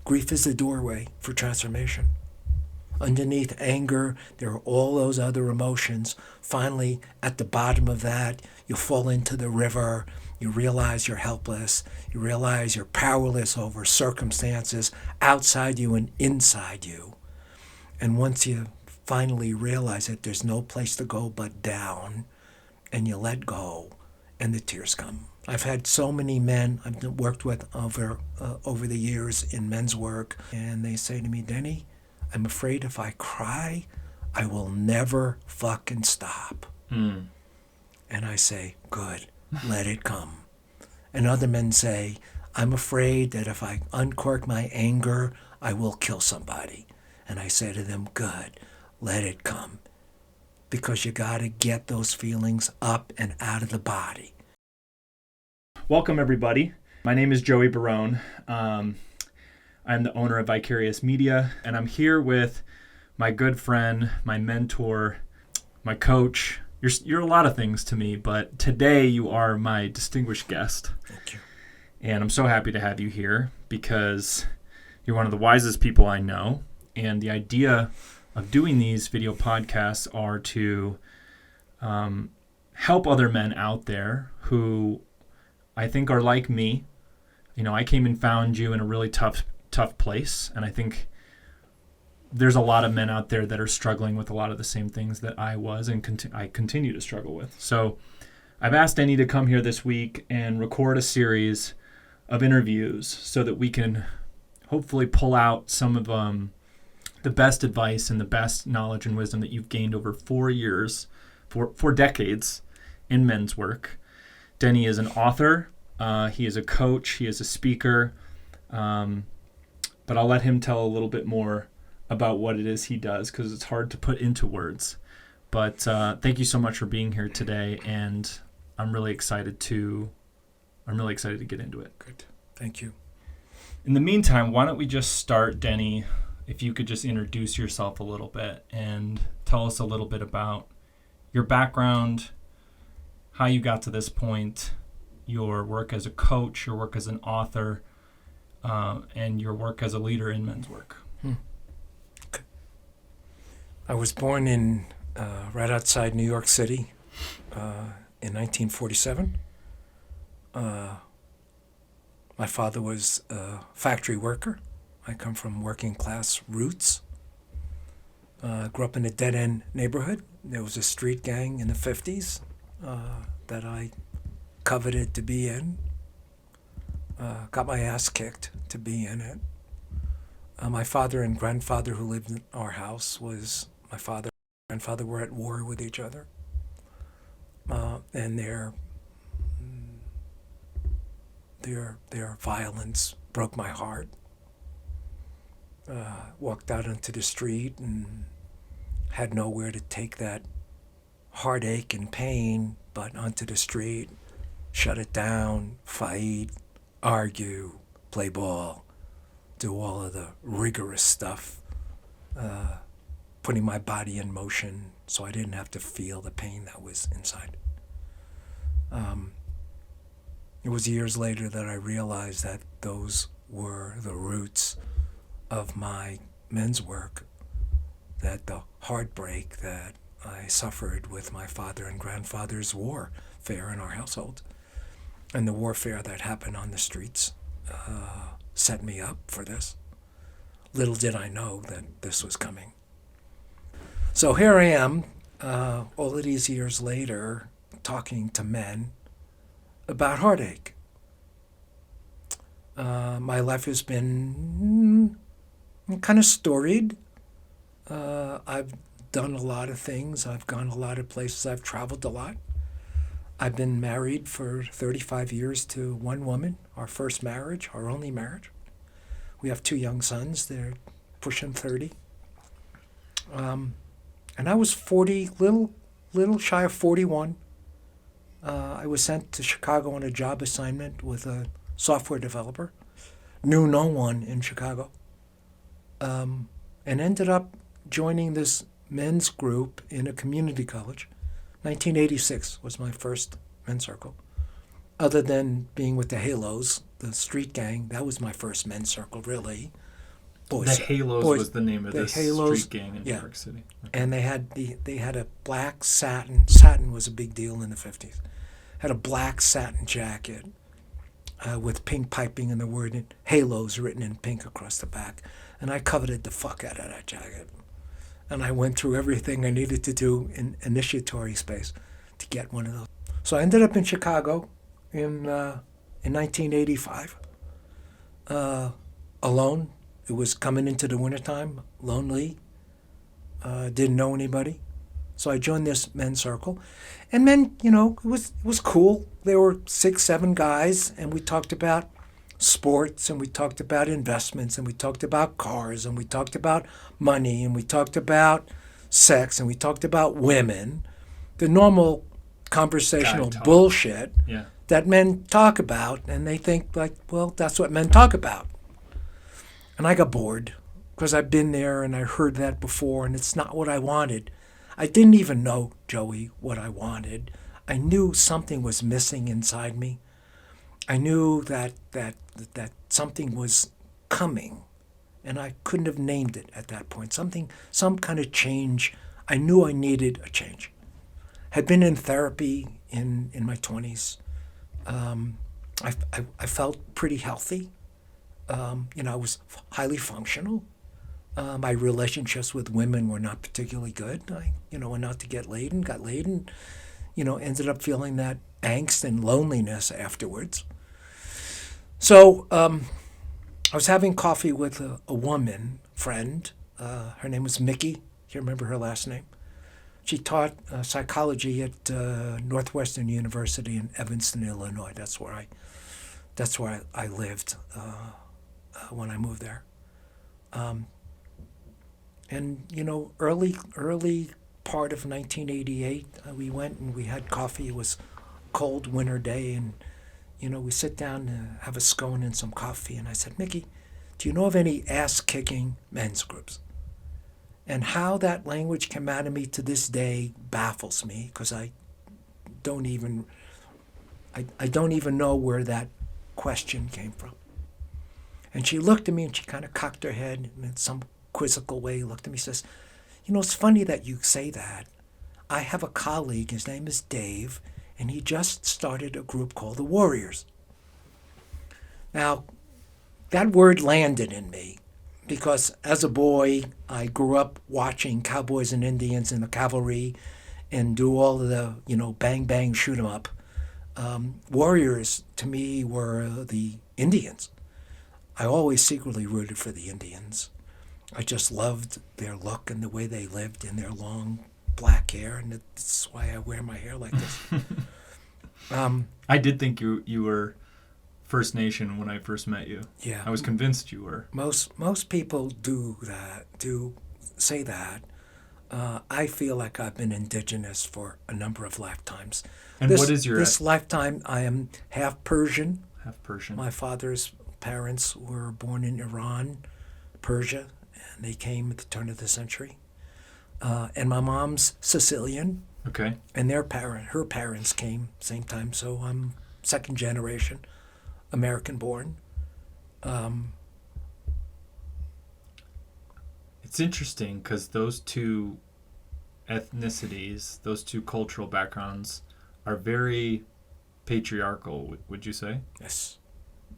Grief is the doorway for transformation. Underneath anger, there are all those other emotions. Finally, at the bottom of that, you fall into the river. You realize you're helpless. You realize you're powerless over circumstances outside you and inside you. And once you finally realize that there's no place to go but down, and you let go, and the tears come. I've had so many men I've worked with over the years in men's work, and they say to me, Dene, I'm afraid if I cry, I will never fucking stop. And I say, good, let it come. And other men say, I'm afraid that if I uncork my anger, I will kill somebody. And I say to them, good, let it come. Because you got to get those feelings up and out of the body. Welcome, everybody. My name is Joey Barone. I'm the owner of Vicarious Media, and I'm here with my good friend, my mentor, my coach. You're a lot of things to me, but today you are my distinguished guest. Thank you. And I'm so happy to have you here because you're one of the wisest people I know. And the idea of doing these video podcasts are to help other men out there who I think are like me. You know, I came and found you in a really tough place, and I think there's a lot of men out there that are struggling with a lot of the same things that I was and I continue to struggle with. So I've asked Dene to come here this week and record a series of interviews so that we can hopefully pull out some of the best advice and the best knowledge and wisdom that you've gained over 4 years, four decades in men's work. Dene is an author. He is a coach. He is a speaker. But I'll let him tell a little bit more about what it is he does because it's hard to put into words. But thank you so much for being here today, and I'm really excited to get into it. Good. Thank you. In the meantime, why don't we just start, Dene, if you could just introduce yourself a little bit and tell us a little bit about your background, how you got to this point, your work as a coach, your work as an author, and your work as a leader in men's work. Okay. I was born in right outside New York City in 1947. My father was a factory worker. I come from working class roots. Grew up in a dead-end neighborhood. There was a street gang in the 50s that I coveted to be in. Got my ass kicked to be in it. My father and grandfather who lived in our house my father and grandfather were at war with each other. And their violence broke my heart. Walked out onto the street and had nowhere to take that heartache and pain but onto the street, shut it down, fight, argue, play ball, do all of the rigorous stuff, putting my body in motion so I didn't have to feel the pain that was inside. It was years later that I realized that those were the roots of my men's work, that the heartbreak that I suffered with my father and grandfather's warfare in our household and the warfare that happened on the streets set me up for this. Little did I know that this was coming. So here I am, all of these years later, talking to men about heartache. My life has been kind of storied. I've done a lot of things. I've gone a lot of places. I've traveled a lot. I've been married for 35 years to one woman, our first marriage, our only marriage. We have 2 young sons. They're pushing 30. And I was 40, little shy of 41. I was sent to Chicago on a job assignment with a software developer. Knew no one in Chicago. And ended up joining this men's group in a community college. 1986 was my first men's circle. Other than being with the Halos, the street gang, that was my first men's circle, really. Boys. The Halos Boys. was the name of The this Halos, street gang in New yeah. York City. Okay. And they had a black satin. Satin was a big deal in the 50s. Had a black satin jacket with pink piping and the word Halos written in pink across the back. And I coveted the fuck out of that jacket. And I went through everything I needed to do in initiatory space to get one of those. So I ended up in Chicago in 1985, alone. It was coming into the wintertime, lonely, didn't know anybody. So I joined this men's circle. And men, it was cool. There were 6, 7 guys, and we talked about sports, and we talked about investments, and we talked about cars, and we talked about money, and we talked about sex, and we talked about women. The normal conversational bullshit Yeah. that men talk about, and they think like, well, that's what men talk about. And I got bored because I've been there and I heard that before, and it's not what I wanted. I didn't even know, Joey, what I wanted. I knew something was missing inside me. I knew that something was coming, and I couldn't have named it at that point. Some kind of change. I knew I needed a change. Had been in therapy in my 20s. I felt pretty healthy. I was highly functional. My relationships with women were not particularly good. I went out to get laid and got laid and, ended up feeling that angst and loneliness afterwards. So I was having coffee with a woman friend. Her name was Mickey. You remember her last name? She taught psychology at Northwestern University in Evanston, Illinois. That's where I lived when I moved there. And early part of 1988, we went and we had coffee. It was a cold winter day, and we sit down to have a scone and some coffee. And I said, Mickey, do you know of any ass-kicking men's groups? And how that language came out of me to this day baffles me, because I don't even know where that question came from. And she looked at me and she kind of cocked her head in some quizzical way, looked at me and says, it's funny that you say that. I have a colleague, his name is Dave, and he just started a group called the Warriors. Now, that word landed in me because as a boy, I grew up watching cowboys and Indians in the cavalry and do all of the, bang, bang, shoot 'em up. Warriors, to me, were the Indians. I always secretly rooted for the Indians. I just loved their look and the way they lived in their long black hair, and that's why I wear my hair like this. I did think you were First Nation when I first met you. Yeah. I was convinced you were. Most people do say that. I feel like I've been indigenous for a number of lifetimes. And what is your... This lifetime, I am half Persian. Half Persian. My father's parents were born in Iran, Persia, and they came at the turn of the century. And my mom's Sicilian. Okay. And her parents came same time, so I'm second generation American born. It's interesting because those two ethnicities, those two cultural backgrounds are very patriarchal, would you say? Yes.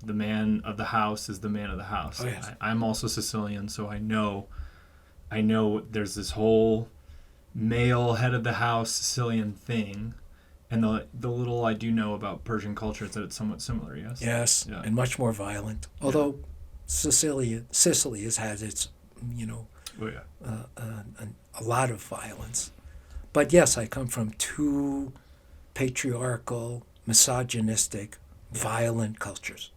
The man of the house is the man of the house. Oh, yes. I'm also Sicilian, so I know there's this whole male head of the house Sicilian thing, and the little I do know about Persian culture is that it's somewhat similar. Yes. Yes, yeah. And much more violent. Although Sicily has had its, a lot of violence. But yes, I come from two patriarchal, misogynistic, violent cultures.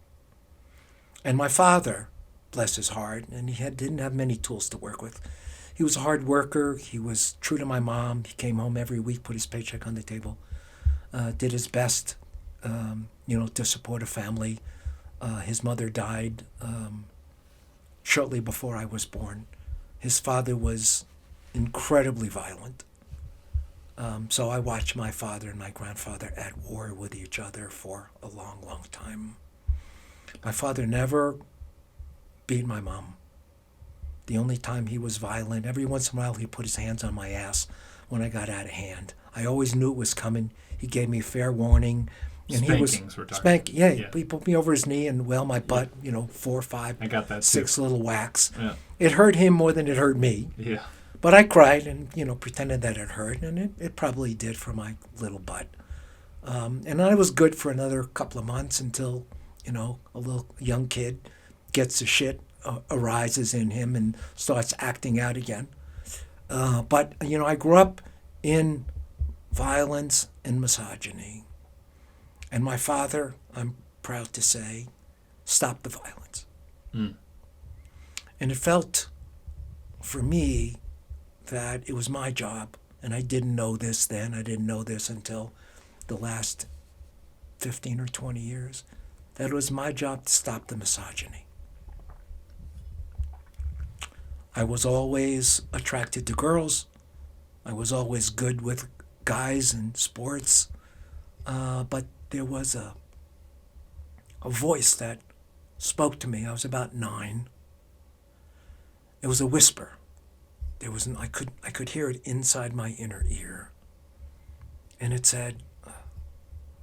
And my father, bless his heart, and didn't have many tools to work with. He was a hard worker. He was true to my mom. He came home every week, put his paycheck on the table, did his best, to support a family. His mother died shortly before I was born. His father was incredibly violent. So I watched my father and my grandfather at war with each other for a long, long time. My father never beat my mom. the only time he was violent. Every once in a while, he put his hands on my ass when I got out of hand. I always knew it was coming. He gave me fair warning. And Spankings, we're talking. Spank, yeah, he put me over his knee and my butt, 4, 5, I got that 6 too. little whacks. Yeah. It hurt him more than it hurt me. Yeah. But I cried and, pretended that it hurt, and it probably did for my little butt. And I was good for another couple of months until, a little young kid gets the shit, arises in him and starts acting out again. But, I grew up in violence and misogyny. And my father, I'm proud to say, stopped the violence. Mm. And it felt, for me, that it was my job, and I didn't know this then. I didn't know this until the last 15 or 20 years, that it was my job to stop the misogyny. I was always attracted to girls. I was always good with guys and sports. But there was a voice that spoke to me. I was about 9. It was a whisper. I could hear it inside my inner ear. And it said,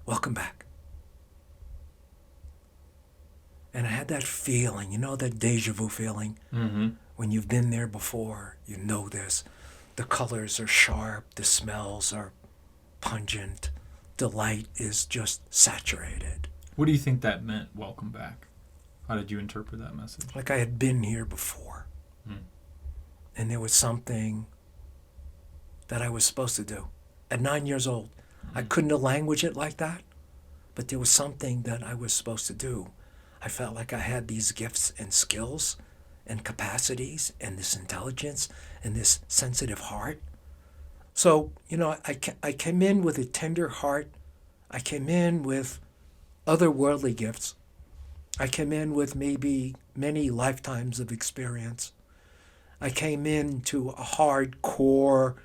welcome back. And I had that feeling, that deja vu feeling. Mm-hmm. When you've been there before, you know this. The colors are sharp, the smells are pungent, the light is just saturated. What do you think that meant, welcome back? How did you interpret that message? Like I had been here before. Mm. And there was something that I was supposed to do. At 9 years old, I couldn't language it like that, but there was something that I was supposed to do. I felt like I had these gifts and skills and capacities and this intelligence and this sensitive heart. So, I came in with a tender heart. I came in with otherworldly gifts. I came in with maybe many lifetimes of experience. I came into a hardcore,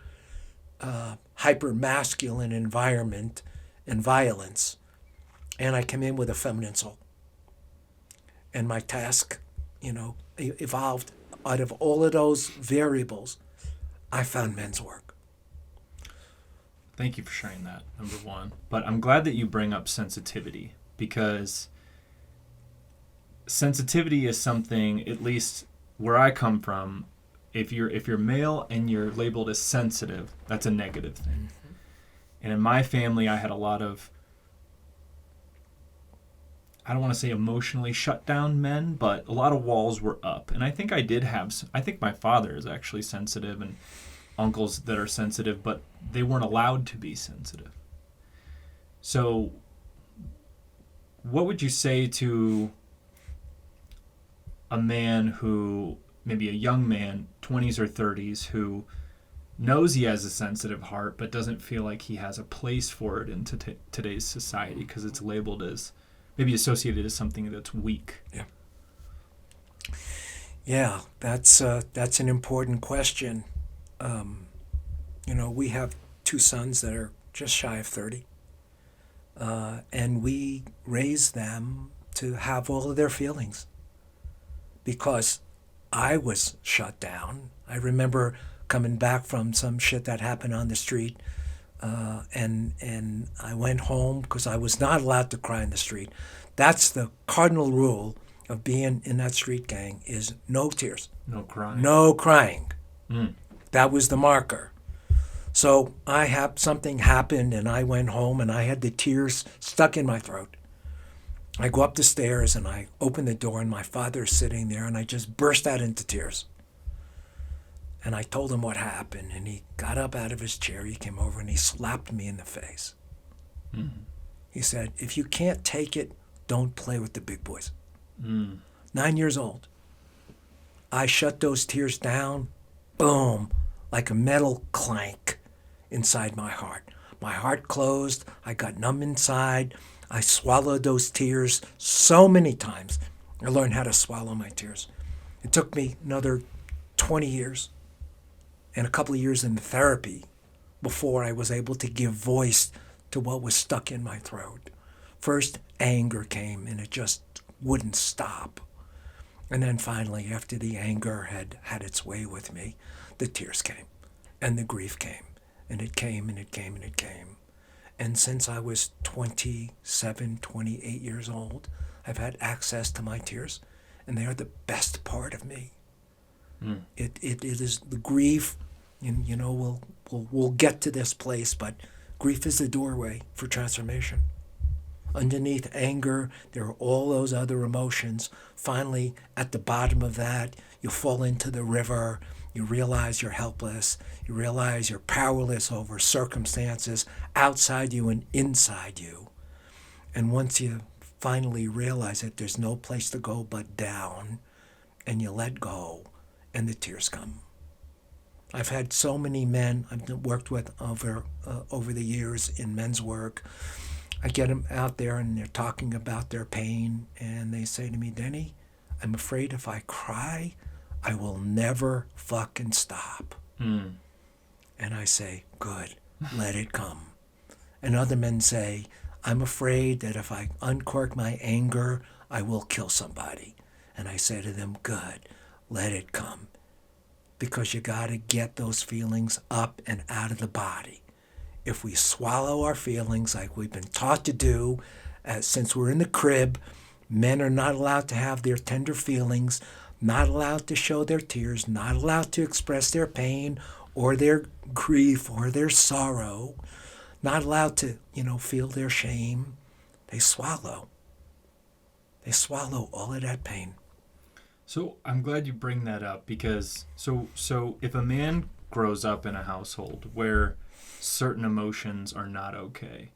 hyper-masculine environment and violence. And I came in with a feminine soul. And my task, evolved out of all of those variables. I found men's work. Thank you for sharing that, number one. But I'm glad that you bring up sensitivity, because sensitivity is something, at least where I come from, if you're male and you're labeled as sensitive, that's a negative thing. Mm-hmm. And in my family, I had a lot of, I don't want to say emotionally shut down men, but a lot of walls were up. And I think I think my father is actually sensitive, and uncles that are sensitive, but they weren't allowed to be sensitive. So what would you say to a man who, maybe a young man, 20s or 30s, who knows he has a sensitive heart but doesn't feel like he has a place for it in today's society because it's labeled as, maybe associated as something that's weak? Yeah, that's an important question. We have 2 sons that are just shy of 30, and we raise them to have all of their feelings, because I was shut down. I remember coming back from some shit that happened on the street, and I went home because I was not allowed to cry in the street. That's the cardinal rule of being in that street gang, is no tears. No crying. No crying. Mm. That was the marker. So something happened, and I went home, and I had the tears stuck in my throat. I go up the stairs, and I open the door, and my father's sitting there, and I just burst out into tears. And I told him what happened, and he got up out of his chair. He came over, and he slapped me in the face. Mm. He said, if you can't take it, don't play with the big boys. Mm. 9 years old. I shut those tears down, boom, like a metal clank inside my heart. My heart closed. I got numb inside. I swallowed those tears so many times. I learned how to swallow my tears. It took me another 20 years and a couple of years in therapy before I was able to give voice to what was stuck in my throat. First, anger came, and it just wouldn't stop. And then finally, after the anger had had its way with me, the tears came and the grief came. And it came and it came and it came. And since I was 27, 28 years old, I've had access to my tears, and they are the best part of me. It is the grief, and we'll get to this place, but grief is the doorway for transformation. Underneath anger, there are all those other emotions. Finally, at the bottom of that, you fall into the river. You realize you're helpless. You realize you're powerless over circumstances outside you and inside you. And once you finally realize that there's no place to go but down, and you let go, and the tears come. I've had so many men I've worked with over the years in men's work. I get them out there and they're talking about their pain, and they say to me, Denny, I'm afraid if I cry, I will never fucking stop. And I say, good, let it come. And other men say, I'm afraid that if I uncork my anger, I will kill somebody. And I say to them, good, let it come. Because you got to get those feelings up and out of the body. If we swallow our feelings like we've been taught to do, since we're in the crib, men are not allowed to have their tender feelings, not allowed to show their tears, not allowed to express their pain or their grief or their sorrow, not allowed to, feel their shame. They swallow. They swallow all of that pain. So I'm glad you bring that up, because so if a man grows up in a household where certain emotions are not okay,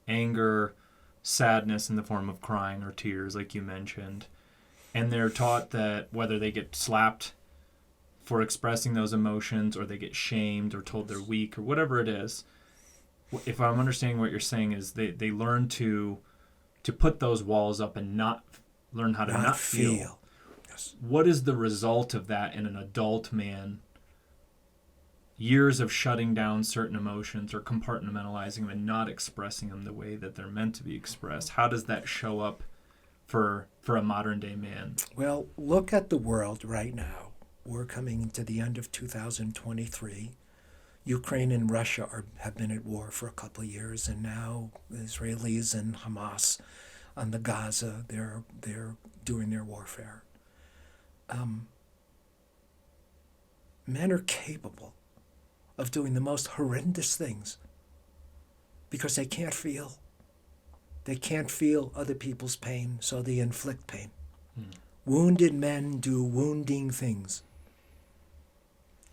anger, sadness in the form of crying or tears, like you mentioned, and they're taught that whether they get slapped for expressing those emotions or they get shamed or told they're weak or whatever it is, if I'm understanding what you're saying, is they learn to put those walls up and not learn how to not feel. Yes. What is the result of that in an adult man? Years of shutting down certain emotions or compartmentalizing them and not expressing them the way that they're meant to be expressed. How does that show up for a modern day man? Well, look at the world right now. We're coming to the end of 2023. Ukraine and Russia have been at war for a couple of years, and now the Israelis and Hamas on the Gaza, they're doing their warfare. Men are capable of doing the most horrendous things because they can't feel. They can't feel other people's pain, so they inflict pain. Wounded men do wounding things.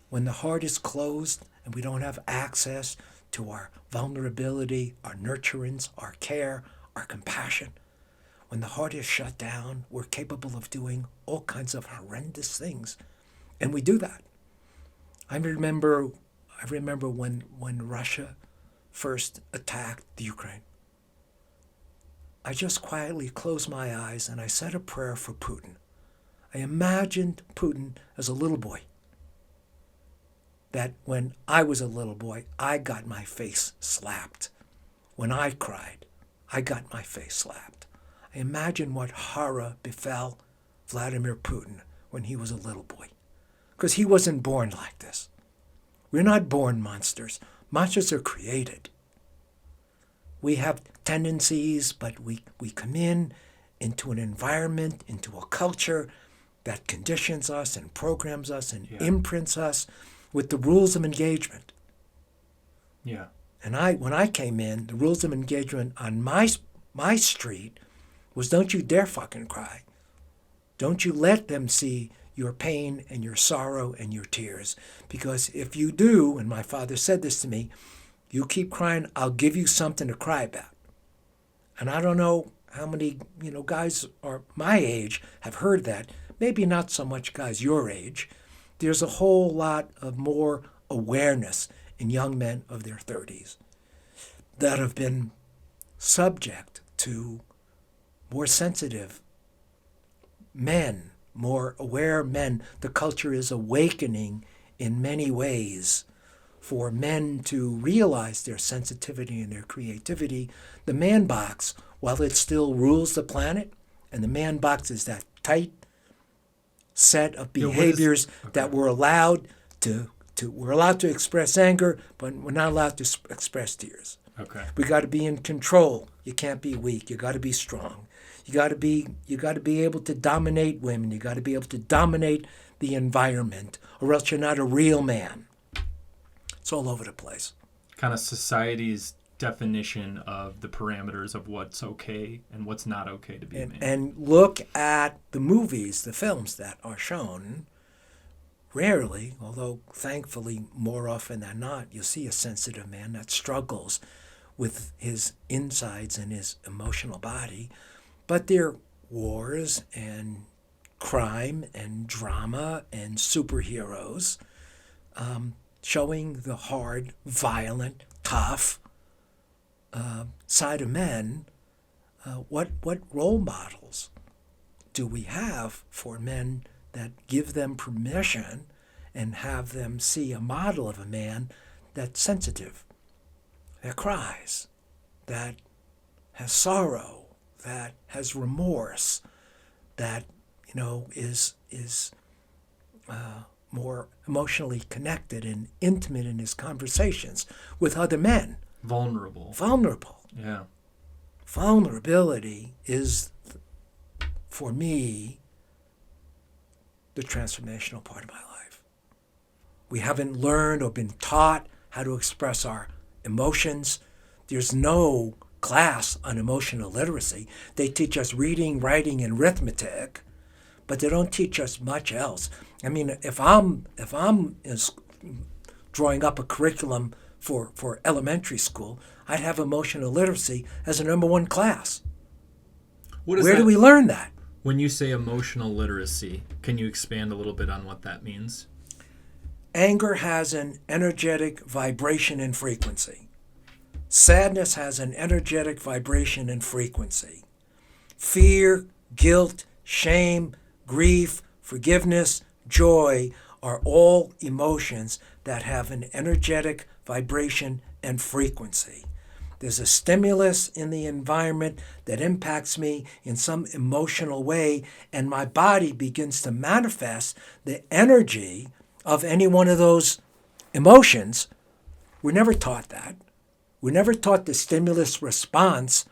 When the heart is closed and we don't have access to our vulnerability, our nurturance, our care, our compassion, when the heart is shut down, we're capable of doing all kinds of horrendous things. And we do that. I remember when Russia first attacked the Ukraine. I just quietly closed my eyes and I said a prayer for Putin. I imagined Putin as a little boy. That when I was a little boy, I got my face slapped. When I cried, I got my face slapped. I imagine what horror befell Vladimir Putin when he was a little boy. Because he wasn't born like this. We're not born monsters. Monsters are created. We have tendencies, but we come into an environment, into a culture that conditions us and programs us and imprints us with the rules of engagement. Yeah. And when I came in, the rules of engagement on my street was don't you dare fucking cry. Don't you let them see your pain and your sorrow and your tears. Because if you do, and my father said this to me, you keep crying, I'll give you something to cry about. And I don't know how many, guys are my age have heard that. Maybe not so much guys your age. There's a whole lot of more awareness in young men of their 30s that have been subject to more sensitive men, more aware men. The culture is awakening in many ways for men to realize their sensitivity and their creativity. The man box, while it still rules the planet, and the man box is that tight, set of Yeah, behaviors okay. that we're allowed to express anger, but we're not allowed to express tears. Okay. We got to be in control. You can't be weak. You got to be strong. You got to be able to dominate women. You got to be able to dominate the environment, or else you're not a real man. It's all over the place. Kind of society's definition of the parameters of what's okay and what's not okay to be a man. And look at the movies, the films that are shown. Rarely, although thankfully more often than not, you'll see a sensitive man that struggles with his insides and his emotional body. But they're wars and crime and drama and superheroes, showing the hard, violent, tough side of men. What role models do we have for men that give them permission and have them see a model of a man that's sensitive, that cries, that has sorrow, that has remorse, that is more emotionally connected and intimate in his conversations with other men. Vulnerable. Yeah. Vulnerability is, for me, the transformational part of my life. We haven't learned or been taught how to express our emotions. There's no class on emotional literacy. They teach us reading, writing, and arithmetic, but they don't teach us much else. I mean, if I'm drawing up a curriculum for elementary school, I'd have emotional literacy as a number one class. Where do we learn that? When you say emotional literacy, can you expand a little bit on what that means? Anger has an energetic vibration and frequency. Sadness has an energetic vibration and frequency. Fear, guilt, shame, grief, forgiveness, joy are all emotions that have an energetic vibration and frequency. There's a stimulus in the environment that impacts me in some emotional way, and my body begins to manifest the energy of any one of those emotions. We're never taught that. We're never taught the stimulus response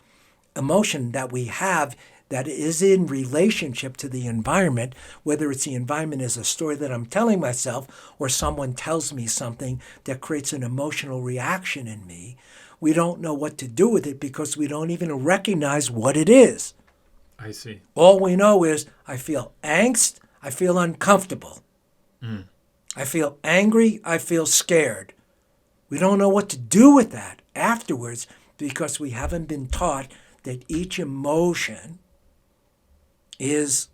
emotion that we have that is in relationship to the environment, whether it's the environment is a story that I'm telling myself or someone tells me something that creates an emotional reaction in me. We don't know what to do with it because we don't even recognize what it is. I see. All we know is I feel angst, I feel uncomfortable. I feel angry, I feel scared. We don't know what to do with that afterwards because we haven't been taught that each emotion is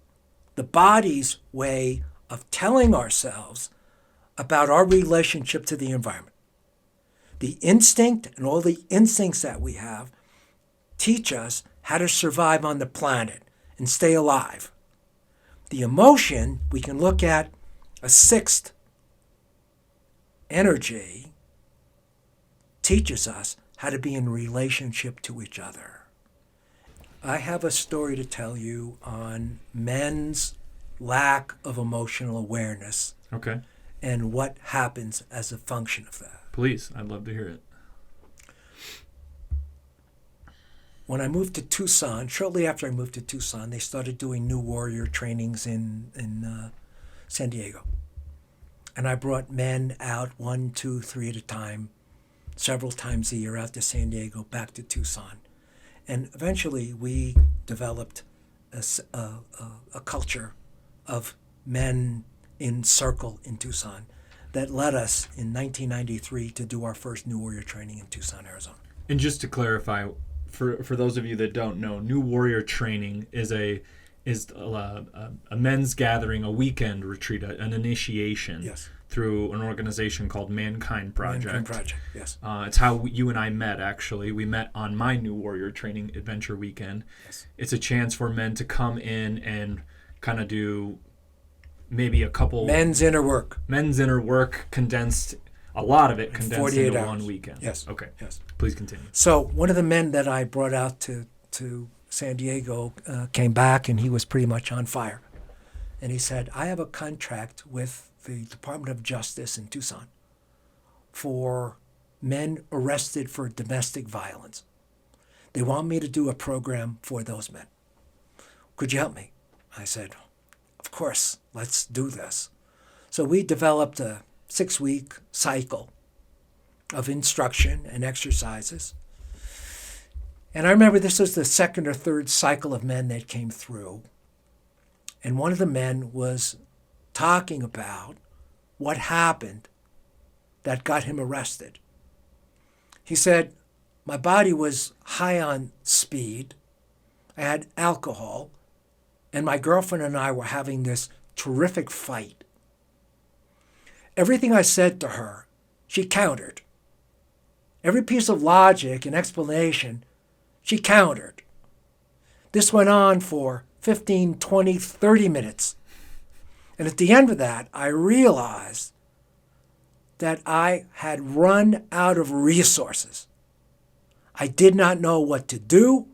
the body's way of telling ourselves about our relationship to the environment. The instinct and all the instincts that we have teach us how to survive on the planet and stay alive. The emotion, we can look at a sixth energy, teaches us how to be in relationship to each other. I have a story to tell you on men's lack of emotional awareness. Okay. And what happens as a function of that. Please, I'd love to hear it. When I moved to Tucson, shortly after I moved to Tucson, they started doing new warrior trainings in San Diego. And I brought men out 1, 2, 3 at a time, several times a year out to San Diego, back to Tucson. And eventually we developed a culture of men in circle in Tucson that led us in 1993 to do our first New Warrior training in Tucson, Arizona. And just to clarify, for those of you that don't know, New Warrior training is a men's gathering, a weekend retreat, an initiation. Yes. Through an organization called Mankind Project. Mankind Project, yes. It's how you and I met, actually. We met on my New Warrior Training Adventure Weekend. Yes. It's a chance for men to come in and kind of do maybe a couple... Men's inner work, condensed, a lot of it condensed 48 into hours. one weekend. Yes. Okay. Yes. Please continue. So one of the men that I brought out to San Diego came back, and he was pretty much on fire. and he said, I have a contract with the Department of Justice in Tucson for men arrested for domestic violence. They want me to do a program for those men. Could you help me? I said, of course, let's do this. So we developed a 6-week cycle of instruction and exercises. And I remember this was the second or third cycle of men that came through. And one of the men was talking about what happened that got him arrested. He said, my body was high on speed. I had alcohol. And my girlfriend and I were having this terrific fight. Everything I said to her, she countered. Every piece of logic and explanation, she countered. This went on for 15, 20, 30 minutes. And at the end of that, I realized that I had run out of resources. I did not know what to do.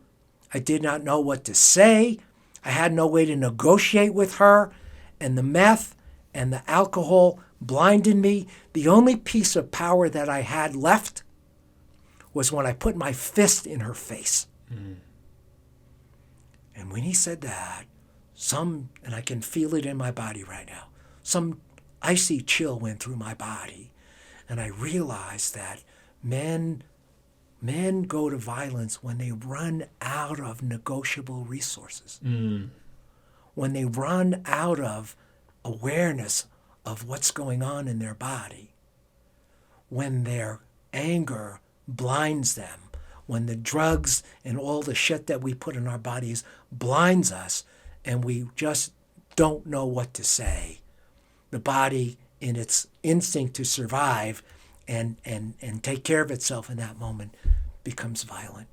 I did not know what to say. I had no way to negotiate with her. And the meth and the alcohol blinded me. The only piece of power that I had left was when I put my fist in her face. Mm. And when he said that, and I can feel it in my body right now, some icy chill went through my body. And I realized that men go to violence when they run out of negotiable resources. Mm. When they run out of awareness of what's going on in their body. When their anger blinds them. When the drugs and all the shit that we put in our bodies blinds us and we just don't know what to say. The body, in its instinct to survive and take care of itself in that moment, becomes violent.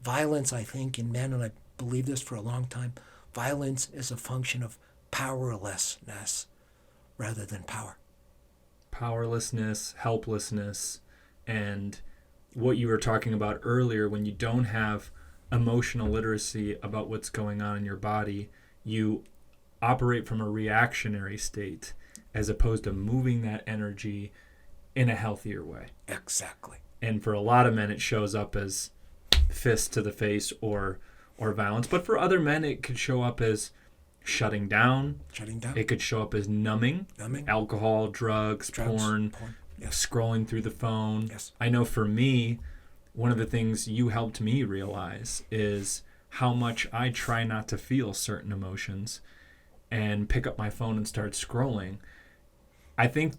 Violence, I think, in men, and I believe this for a long time, violence is a function of powerlessness rather than power. Powerlessness, helplessness, and what you were talking about earlier, when you don't have emotional literacy about what's going on in your body, you operate from a reactionary state as opposed to moving that energy in a healthier way. Exactly. And for a lot of men, it shows up as fists to the face or violence. But for other men, it could show up as shutting down. It could show up as numbing. Alcohol, drugs, porn. Yes. Scrolling through the phone. Yes. I know for me, one of the things you helped me realize is how much I try not to feel certain emotions and pick up my phone and start scrolling. I think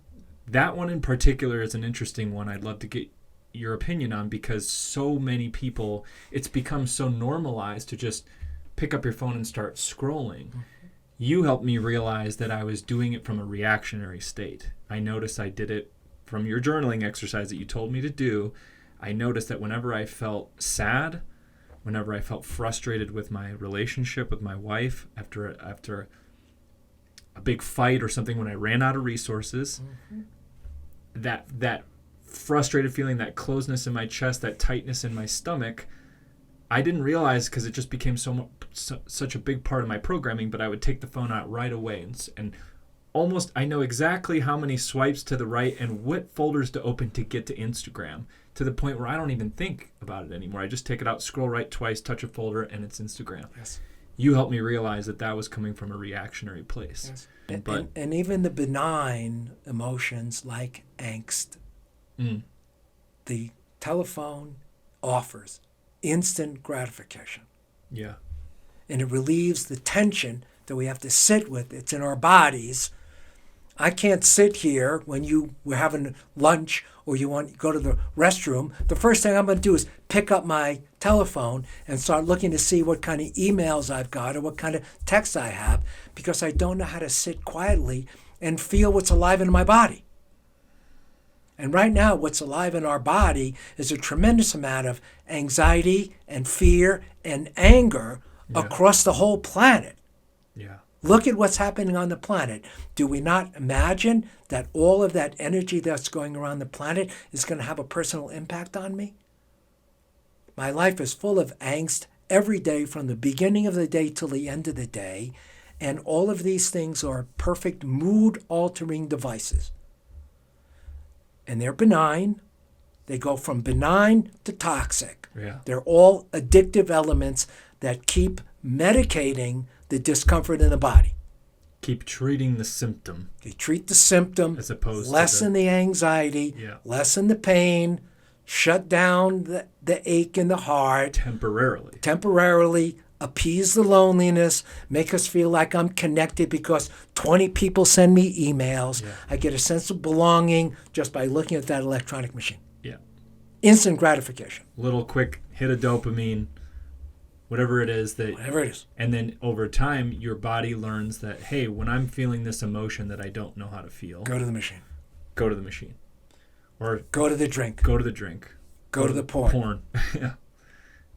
that one in particular is an interesting one I'd love to get your opinion on, because so many people, it's become so normalized to just pick up your phone and start scrolling. Mm-hmm. You helped me realize that I was doing it from a reactionary state. I noticed I did it from your journaling exercise that you told me to do. I noticed that whenever I felt sad, whenever I felt frustrated with my relationship with my wife after a big fight or something, when I ran out of resources, mm-hmm. that frustrated feeling, that closeness in my chest, that tightness in my stomach, I didn't realize, because it just became such a big part of my programming, but I would take the phone out right away and almost, I know exactly how many swipes to the right and what folders to open to get to Instagram, to the point where I don't even think about it anymore. I just take it out, scroll right twice, touch a folder, and it's Instagram. Yes. You helped me realize that was coming from a reactionary place. Yes. And even the benign emotions like angst, the telephone offers instant gratification. Yeah. And it relieves the tension that we have to sit with. It's in our bodies. I can't sit here when we're having lunch or you want to go to the restroom. The first thing I'm going to do is pick up my telephone and start looking to see what kind of emails I've got or what kind of texts I have, because I don't know how to sit quietly and feel what's alive in my body. And right now, what's alive in our body is a tremendous amount of anxiety and fear and anger across the whole planet. Yeah. Look at what's happening on the planet. Do we not imagine that all of that energy that's going around the planet is going to have a personal impact on me? My life is full of angst every day, from the beginning of the day till the end of the day. And all of these things are perfect mood-altering devices. And they're benign. They go from benign to toxic. Yeah. They're all addictive elements that keep medicating the discomfort in the body. Keep treating the symptom. They treat the symptom, as opposed lessen the anxiety, lessen the pain, shut down the ache in the heart. Temporarily appease the loneliness, make us feel like I'm connected because 20 people send me emails. Yeah. I get a sense of belonging just by looking at that electronic machine. Yeah. Instant gratification. Little quick hit of dopamine, whatever it is. And then over time, your body learns that, hey, when I'm feeling this emotion that I don't know how to feel. Go to the machine. Go to the machine. Or go to the drink. Go to the drink. Go to the porn. Yeah.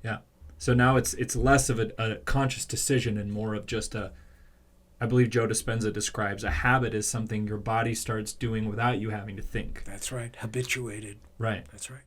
Yeah. So now it's less of a conscious decision and more of just I believe Joe Dispenza describes a habit as something your body starts doing without you having to think. That's right. Habituated. Right. That's right.